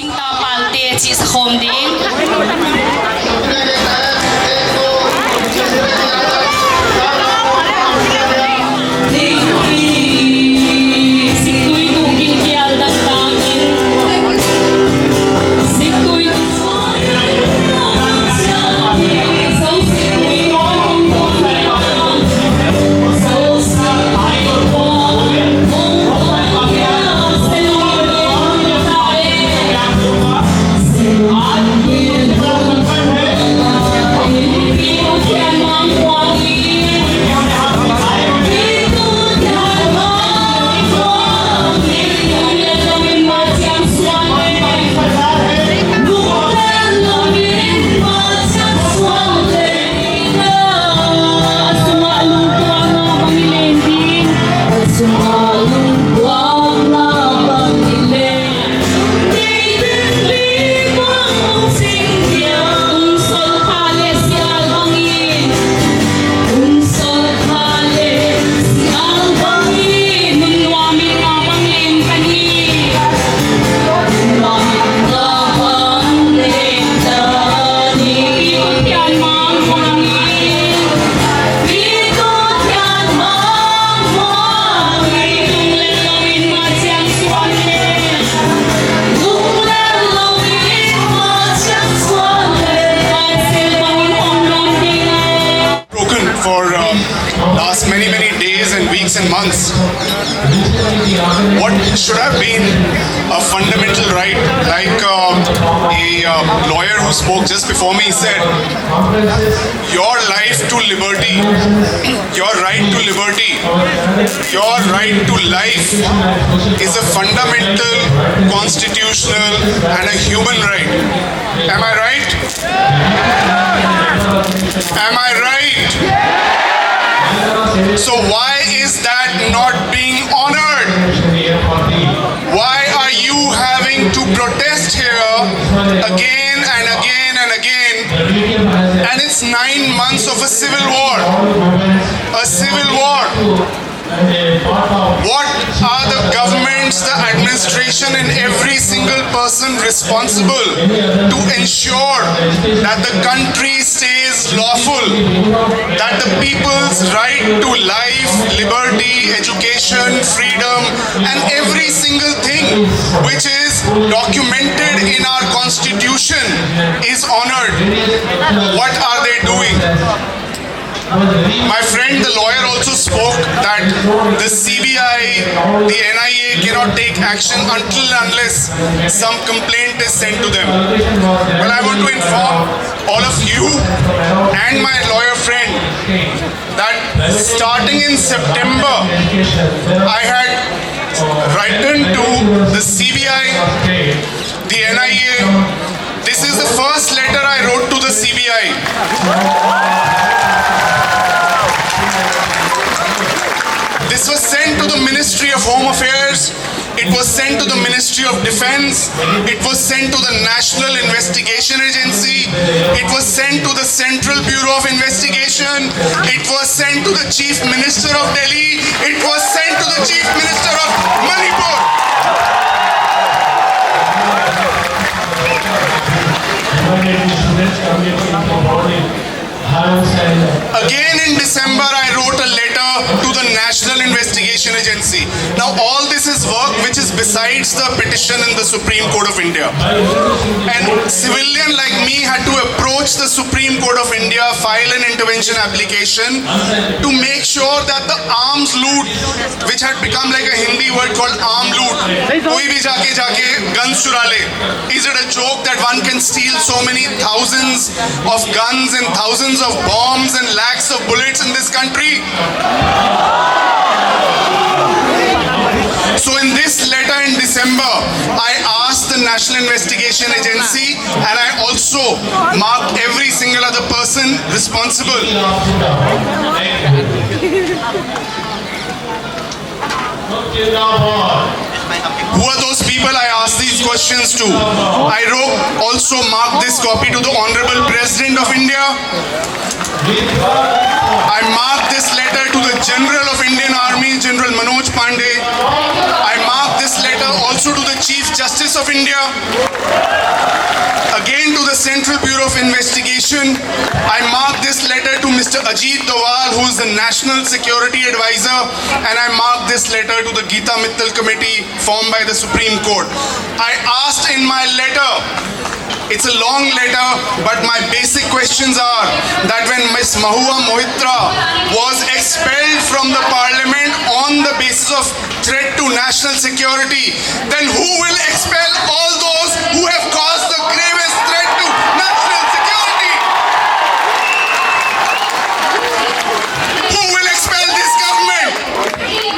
Sinta palte chi khom ding. For last many days and weeks and months. What should have been a fundamental right, like a lawyer who spoke just before me said, your life to liberty, your right to liberty, your right to life is a fundamental, constitutional and a human right. Am I right? Am I right? So why is that not being honored? Why are you having to protest here again and again and again? And it's 9 months of a civil war. A civil war. What are the governments, the administration and every single person responsible to ensure that the country stays lawful, that the people's right to life, liberty, education, freedom and every single thing which is documented in our constitution is honored? What are they doing? My friend, the lawyer, also spoke that the CBI, the NIA cannot take action until unless some complaint is sent to them. Well, I want to inform all of you and my lawyer friend that starting in September, I had written to the CBI, the NIA. This is the first letter I wrote to the CBI. This was sent to the Ministry of Home Affairs, it was sent to the Ministry of Defense, it was sent to the National Investigation Agency, it was sent to the Central Bureau of Investigation, it was sent to the Chief Minister of Delhi, it was sent to the Chief Minister of Manipur. Again in December, I wrote a letter to the National Investigation Agency. Now all this is work which is besides the petition in the Supreme Court of India. And civilian like me had to approach the Supreme Court of India, file an intervention application to make sure that the arms loot, which had become like a Hindi word called arm loot, koi bhi jaake guns chura le. Is it a joke that one can steal so many thousands of guns and thousands of bombs and lakhs of bullets in this country? So in this letter in December, I asked the National Investigation Agency and I also marked every single other person responsible. Who are those people I asked these questions to? I also marked this copy to the Honorable President of India. I marked this letter to the General of Indian Army, General Manoj Pandey. I marked this letter also to the Chief Justice of India, again to the Central Bureau of Investigation. I mark this letter to Mr. Ajit Doval, who is the National Security Advisor, and I mark this letter to the Geeta Mittal Committee formed by the Supreme Court. I asked in my letter, it's a long letter, but my basic questions are that when Ms. Mahua Mohitra was expelled from the parliament on the basis of threat to national security, then who will expel all those who have caused the gravest threat to national security? Who will expel this government?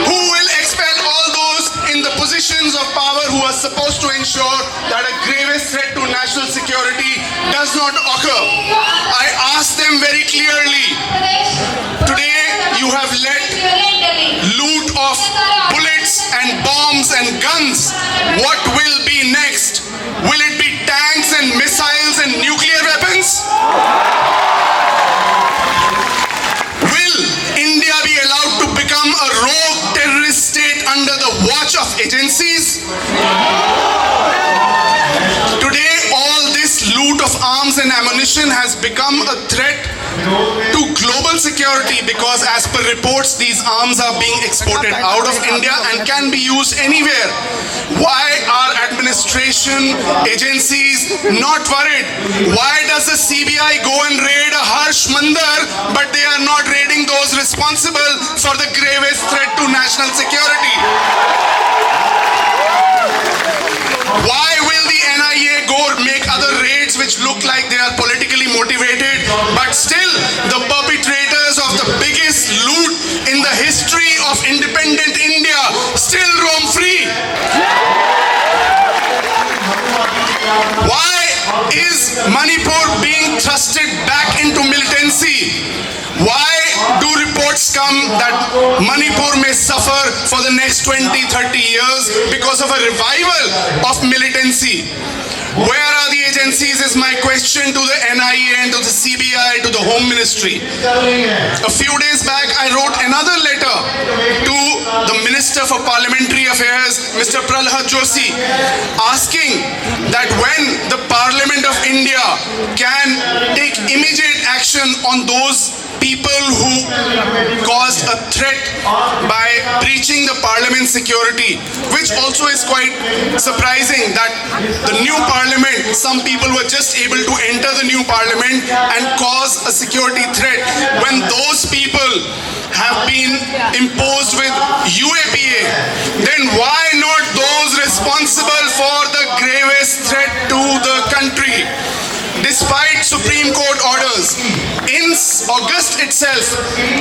Who will expel all those in the positions of power who are supposed to ensure that a gravest threat to national security does not occur? I ask them very clearly. Today you have let loot of bullets and bombs and guns. What will be next? Will it be tanks and missiles and nuclear weapons? Will India be allowed to become a rogue terrorist state under the watch of agencies? Today, all this loot of arms and ammunition has become a threat to global security because, as per reports, these arms are being exported out of India and can be used anywhere. Why are administration agencies not worried? Why does the CBI go and raid a Harsh Mandar, but they are not raiding those responsible for the gravest threat to national security? Why will the NIA go make other raids which look like they are politically motivated, but still the perpetrators of the biggest loot in the history of independent India still roam free? Why is Manipur being thrusted back into militancy? Why do reports come that Manipur may suffer for the next 20-30 years because of a revival of militancy? Where are the agencies is my question to the NIA and to the CBI, to the Home Ministry. A few days back, I wrote another letter to the Minister for Parliamentary Affairs, Mr. Pralhad Joshi, asking that when the Parliament of India can take immediate action on those people who caused a threat by breaching the parliament security, which also is quite surprising that the new parliament, some people were just able to enter the new parliament and cause a security threat when those people have been imposed with UAPA. Then why not those responsible for the gravest threat to the country? Despite Supreme Court orders, in August itself,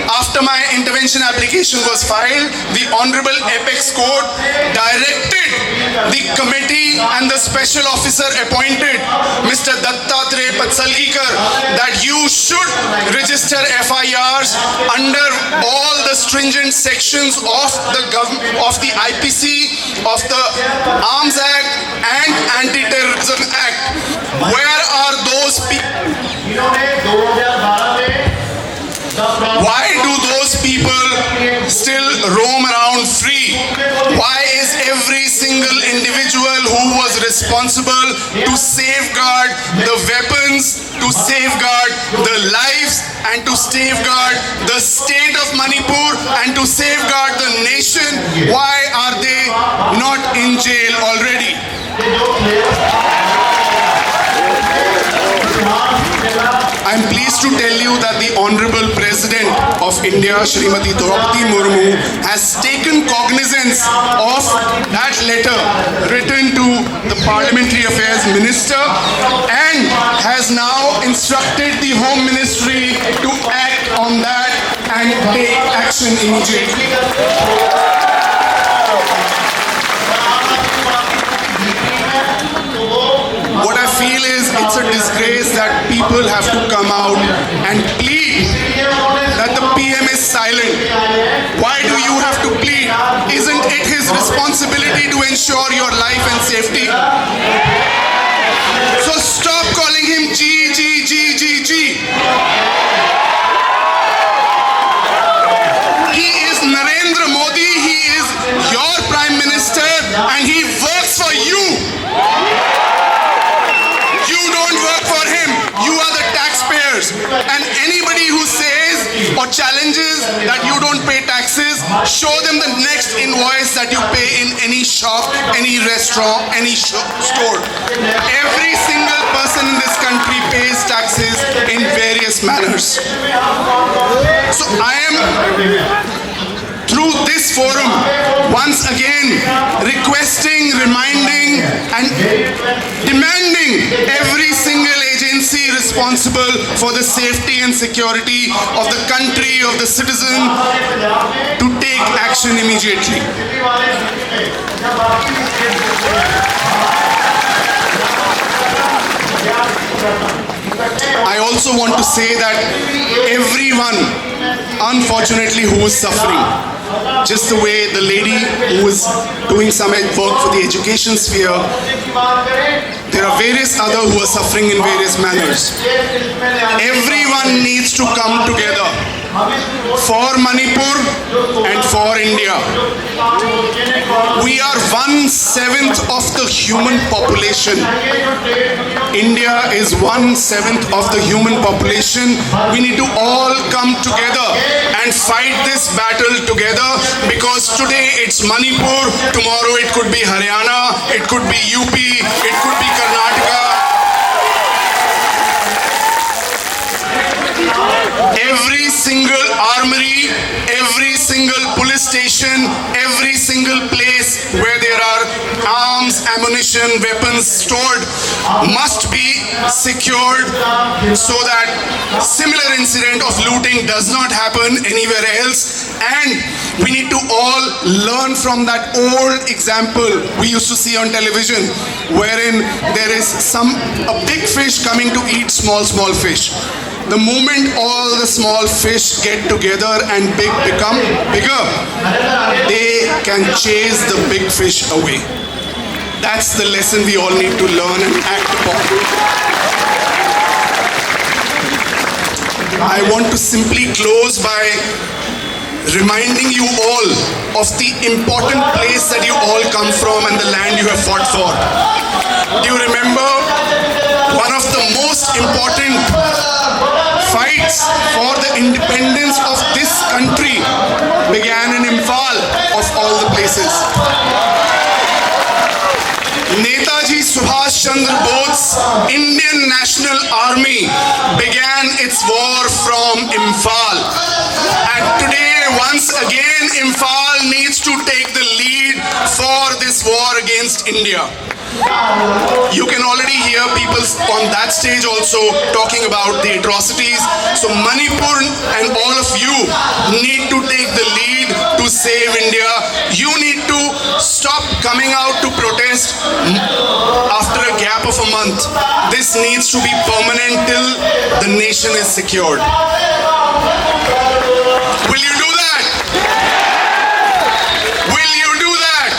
after my intervention application was filed, the Honorable Apex Court directed the committee and the special officer appointed, Mr. Dattatreya Patsalgikar, that you should register FIRs under all the stringent sections of the IPC, of the Arms Act and Anti-Terrorism Act. Where are those people? Why do those people still roam around free? Why is every single individual who was responsible to safeguard the weapons, to safeguard the lives, and to safeguard the state of Manipur, and to safeguard the nation, why are they not in jail already? I'm pleased to tell you that the Honorable President of India, Srimati Draupadi Murmu, has taken cognizance of that letter written to the Parliamentary Affairs Minister and has now instructed the Home Ministry to act on that and take action immediately. What I feel is it's a disgrace that people have to come out and plead that the PM is silent. Why do you have to plead? Isn't it his responsibility to ensure your life and safety? So stop calling him G. He is Narendra Modi, he is your Prime Minister, and he And anybody who says or challenges that you don't pay taxes, show them the next invoice that you pay in any shop, any restaurant, any store. Every single person in this country pays taxes in various manners. So I am, through this forum, once again requesting, reminding and demanding every single agency responsible for the safety and security of the country, of the citizen, to take action immediately. I also want to say that everyone, unfortunately, who is suffering, just the way the lady who is doing some work for the education sphere, there are various others who are suffering in various manners. Everyone needs to come together for Manipur and for India. We are 1/7 of the human population. India is 1/7 of the human population. We need to all come together and fight this battle together, because today it's Manipur, tomorrow it could be Haryana, it could be UP, it could be Karnataka. Every single armory, every single police station, every single place where there are arms, ammunition, weapons stored must be secured so that similar incident of looting does not happen anywhere else. And we need to all learn from that old example we used to see on television, wherein there is a big fish coming to eat small fish. The moment all the small fish get together and become bigger, they can chase the big fish away. That's the lesson we all need to learn and act upon. I want to simply close by reminding you all of the important place that you all come from and the land you have fought for. Do you remember one of the most important fights for the independence of this country began in Imphal, of all the places? Netaji Subhash Chandra Bose's Indian National Army began its war from Imphal. And today, once again, Imphal needs to take the lead for this war against India. You can already hear people on that stage also talking about the atrocities. So Manipur and all of you need to take the lead to save India. You need to stop coming out to protest after a gap of a month. This needs to be permanent till the nation is secured. Will you do that? Will you do that?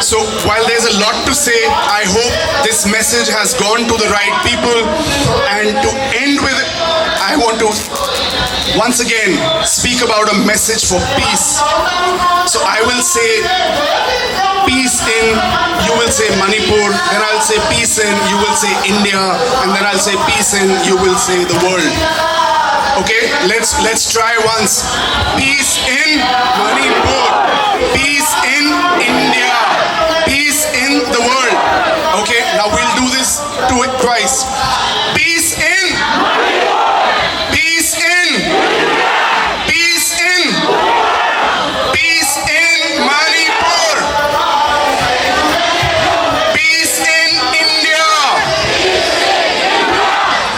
So while there's a lot to say, I hope this message has gone to the right people. And to end with it, I want to once again speak about a message for peace. So I will say peace in, you will say Manipur, then I'll say peace in, you will say India, and then I'll say peace in, you will say the world. Okay, let's try once. Peace in Manipur, peace in India, peace in the world. Okay, now we'll do this twice. Peace in, peace in, peace in, peace in Manipur, peace in India,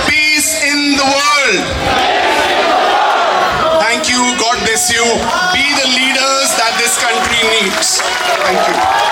peace in the world. Thank you, God bless you. Be the leaders that this country needs. Thank you.